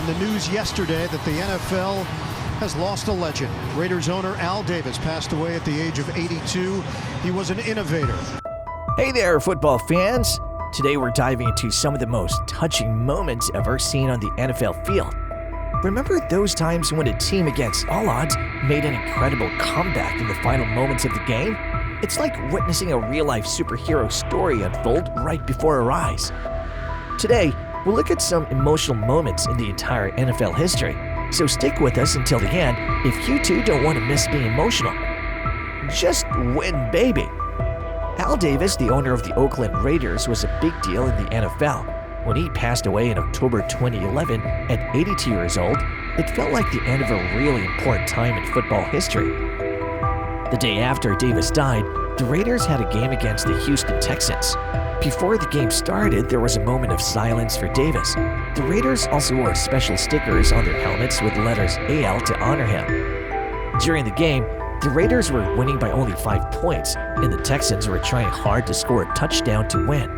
And the news yesterday that the NFL has lost a legend. Raiders owner Al Davis passed away at the age of 82. He was an innovator. Hey there, football fans! Today we're diving into some of the most touching moments ever seen on the NFL field. Remember those times when a team against all odds made an incredible comeback in the final moments of the game? It's like witnessing a real-life superhero story unfold right before our eyes. Today, we'll look at some emotional moments in the entire NFL history, so stick with us until the end if you too don't want to miss being emotional. Just win, baby! Al Davis, the owner of the Oakland Raiders, was a big deal in the NFL. When he passed away in October 2011 at 82 years old, it felt like the end of a really important time in football history. The day after Davis died, the Raiders had a game against the Houston Texans. Before the game started, there was a moment of silence for Davis. The Raiders also wore special stickers on their helmets with the letters AL to honor him. During the game, the Raiders were winning by only 5 points, and the Texans were trying hard to score a touchdown to win.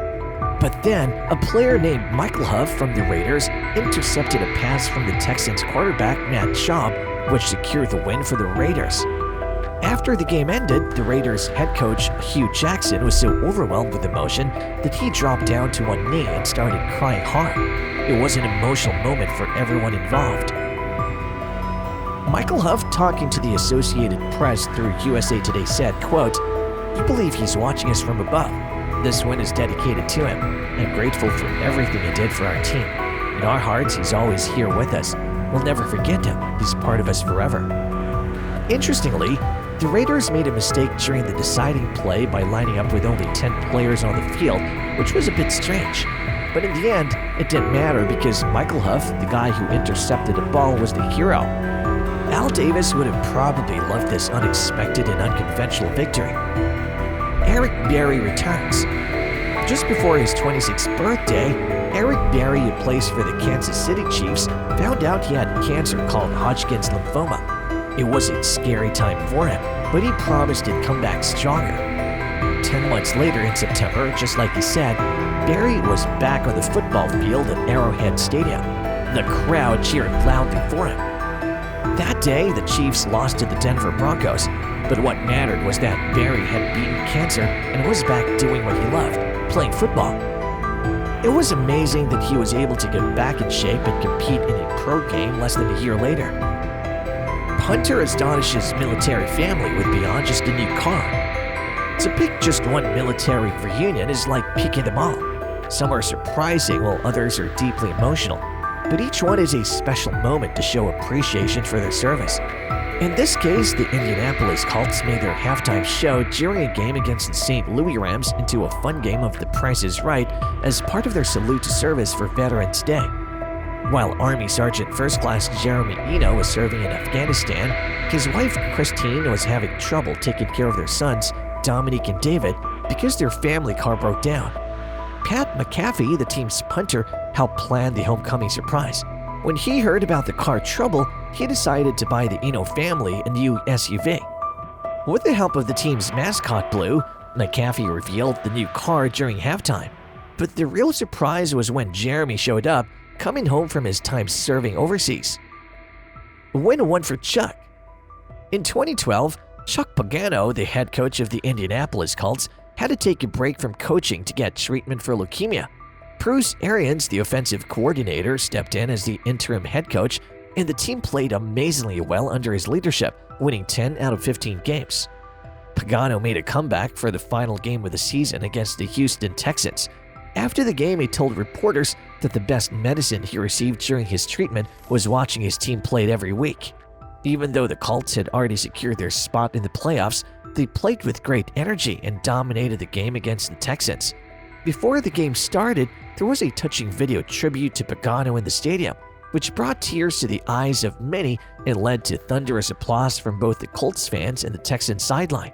But then, a player named Michael Huff from the Raiders intercepted a pass from the Texans quarterback Matt Schaub, which secured the win for the Raiders. After the game ended, the Raiders head coach Hugh Jackson was so overwhelmed with emotion that he dropped down to one knee and started crying hard. It was an emotional moment for everyone involved. Michael Huff, talking to the Associated Press through USA Today, said, quote, "We believe he's watching us from above. This win is dedicated to him. I'm grateful for everything he did for our team. In our hearts, he's always here with us. We'll never forget him. He's part of us forever." Interestingly, the Raiders made a mistake during the deciding play by lining up with only 10 players on the field, which was a bit strange. But in the end, it didn't matter because Michael Huff, the guy who intercepted the ball, was the hero. Al Davis would have probably loved this unexpected and unconventional victory. Eric Berry returns. Just before his 26th birthday, Eric Berry, who plays for the Kansas City Chiefs, found out he had cancer called Hodgkin's lymphoma. It was a scary time for him, but he promised he'd come back stronger. 10 months later in September, just like he said, Berry was back on the football field at Arrowhead Stadium. The crowd cheered loudly for him. That day, the Chiefs lost to the Denver Broncos, but what mattered was that Berry had beaten cancer and was back doing what he loved, playing football. It was amazing that he was able to get back in shape and compete in a pro game less than a year later. Punter astonishes military family with beyond just a new car. To pick just one military reunion is like picking them all. Some are surprising while others are deeply emotional, but each one is a special moment to show appreciation for their service. In this case, the Indianapolis Colts made their halftime show during a game against the St. Louis Rams into a fun game of The Price is Right as part of their salute to service for Veterans Day. While Army Sergeant First Class Jeremy Eno was serving in Afghanistan, his wife Christine was having trouble taking care of their sons, Dominique and David, because their family car broke down. Pat McAfee, the team's punter, helped plan the homecoming surprise. When he heard about the car trouble, he decided to buy the Eno family a new SUV. With the help of the team's mascot Blue, McAfee revealed the new car during halftime. But the real surprise was when Jeremy showed up, coming home from his time serving overseas. Win one for Chuck. In 2012, Chuck Pagano, the head coach of the Indianapolis Colts, had to take a break from coaching to get treatment for leukemia. Bruce Arians, the offensive coordinator, stepped in as the interim head coach, and the team played amazingly well under his leadership, winning 10 out of 15 games. Pagano made a comeback for the final game of the season against the Houston Texans. After the game, he told reporters that the best medicine he received during his treatment was watching his team play every week. Even though the Colts had already secured their spot in the playoffs, they played with great energy and dominated the game against the Texans. Before the game started, there was a touching video tribute to Pagano in the stadium, which brought tears to the eyes of many and led to thunderous applause from both the Colts fans and the Texans sideline.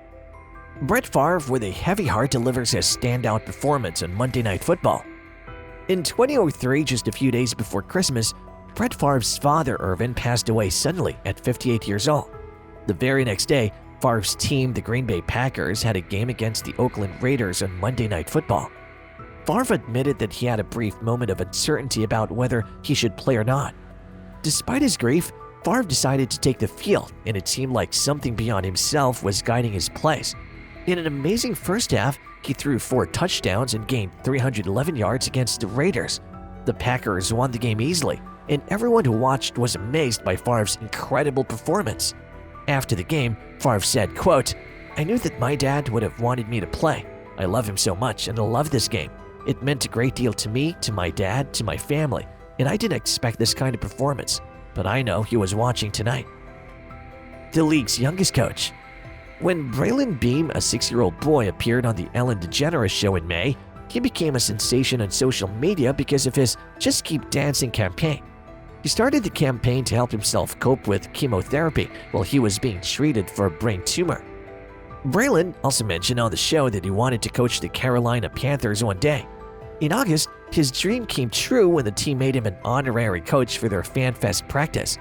Brett Favre, with a heavy heart, delivers a standout performance on Monday Night Football. In 2003, just a few days before Christmas, Brett Favre's father, Irvin, passed away suddenly at 58 years old. The very next day, Favre's team, the Green Bay Packers, had a game against the Oakland Raiders on Monday Night Football. Favre admitted that he had a brief moment of uncertainty about whether he should play or not. Despite his grief, Favre decided to take the field, and it seemed like something beyond himself was guiding his plays. In an amazing first half, he threw 4 touchdowns and gained 311 yards against the Raiders. The Packers won the game easily, and everyone who watched was amazed by Favre's incredible performance. After the game, Favre said, quote, "I knew that my dad would have wanted me to play. I love him so much, and I love this game. It meant a great deal to me, to my dad, to my family, and I didn't expect this kind of performance, but I know he was watching tonight." The league's youngest coach. When Braylon Beam, a 6-year-old boy, appeared on the Ellen DeGeneres show in May, he became a sensation on social media because of his Just Keep Dancing campaign. He started the campaign to help himself cope with chemotherapy while he was being treated for a brain tumor. Braylon also mentioned on the show that he wanted to coach the Carolina Panthers one day. In August, his dream came true when the team made him an honorary coach for their FanFest practice.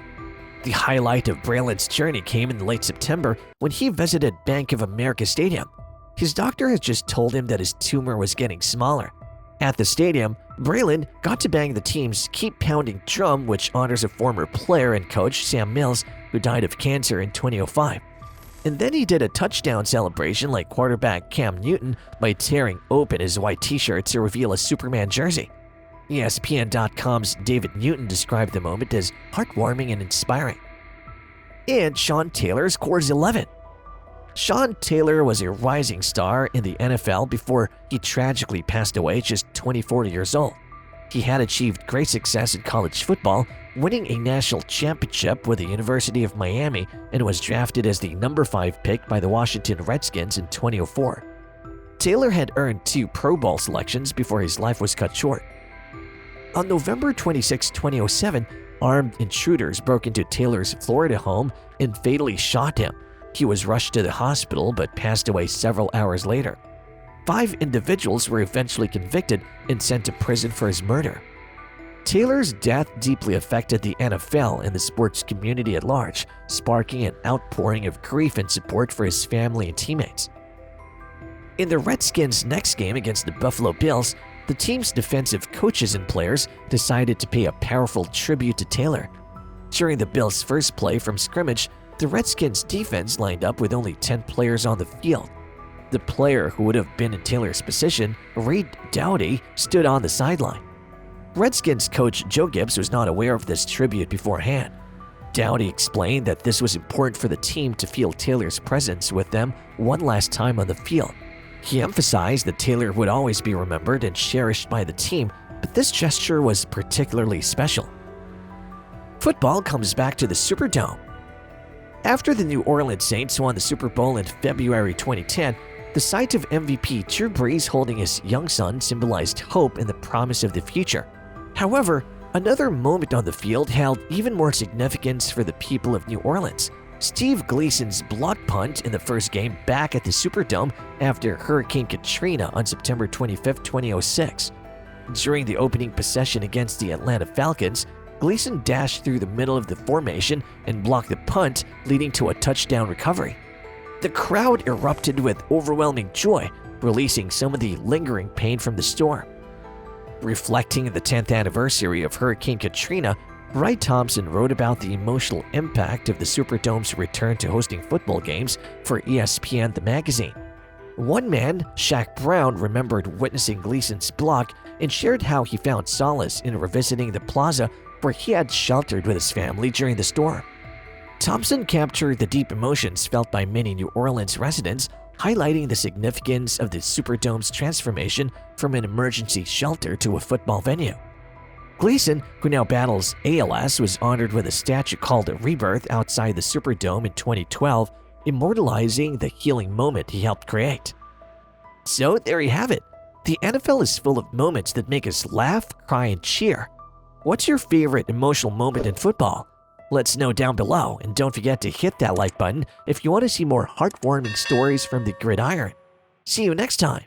The highlight of Braylon's journey came in late September when he visited Bank of America Stadium. His doctor had just told him that his tumor was getting smaller. At the stadium, Braylon got to bang the team's Keep Pounding drum, which honors a former player and coach, Sam Mills, who died of cancer in 2005. And then he did a touchdown celebration like quarterback Cam Newton by tearing open his white t-shirt to reveal a Superman jersey. ESPN.com's David Newton described the moment as heartwarming and inspiring. And Sean Taylor scores 11. Sean Taylor was a rising star in the NFL before he tragically passed away just 24 years old. He had achieved great success in college football, winning a national championship with the University of Miami, and was drafted as the number 5 pick by the Washington Redskins in 2004. Taylor had earned 2 Pro Bowl selections before his life was cut short. On November 26, 2007, armed intruders broke into Taylor's Florida home and fatally shot him. He was rushed to the hospital but passed away several hours later. 5 individuals were eventually convicted and sent to prison for his murder. Taylor's death deeply affected the NFL and the sports community at large, sparking an outpouring of grief and support for his family and teammates. In the Redskins' next game against the Buffalo Bills, the team's defensive coaches and players decided to pay a powerful tribute to Taylor. During the Bills' first play from scrimmage, the Redskins' defense lined up with only 10 players on the field. The player who would have been in Taylor's position, Reed Doughty, stood on the sideline. Redskins coach Joe Gibbs was not aware of this tribute beforehand. Doughty explained that this was important for the team to feel Taylor's presence with them one last time on the field. He emphasized that Taylor would always be remembered and cherished by the team, but this gesture was particularly special. Football comes back to the Superdome. After the New Orleans Saints won the Super Bowl in February 2010, the sight of MVP Drew Brees holding his young son symbolized hope and the promise of the future. However, another moment on the field held even more significance for the people of New Orleans. Steve Gleason's block punt in the first game back at the Superdome after Hurricane Katrina on September 25, 2006. During the opening possession against the Atlanta Falcons, Gleason dashed through the middle of the formation and blocked the punt, leading to a touchdown recovery. The crowd erupted with overwhelming joy, releasing some of the lingering pain from the storm. Reflecting the 10th anniversary of Hurricane Katrina, Wright Thompson wrote about the emotional impact of the Superdome's return to hosting football games for ESPN The Magazine. One man, Shaq Brown, remembered witnessing Gleason's block and shared how he found solace in revisiting the plaza where he had sheltered with his family during the storm. Thompson captured the deep emotions felt by many New Orleans residents, highlighting the significance of the Superdome's transformation from an emergency shelter to a football venue. Gleason, who now battles ALS, was honored with a statue called a Rebirth outside the Superdome in 2012, immortalizing the healing moment he helped create. So there you have it. The NFL is full of moments that make us laugh, cry, and cheer. What's your favorite emotional moment in football? Let us know down below, and don't forget to hit that like button if you want to see more heartwarming stories from the gridiron. See you next time.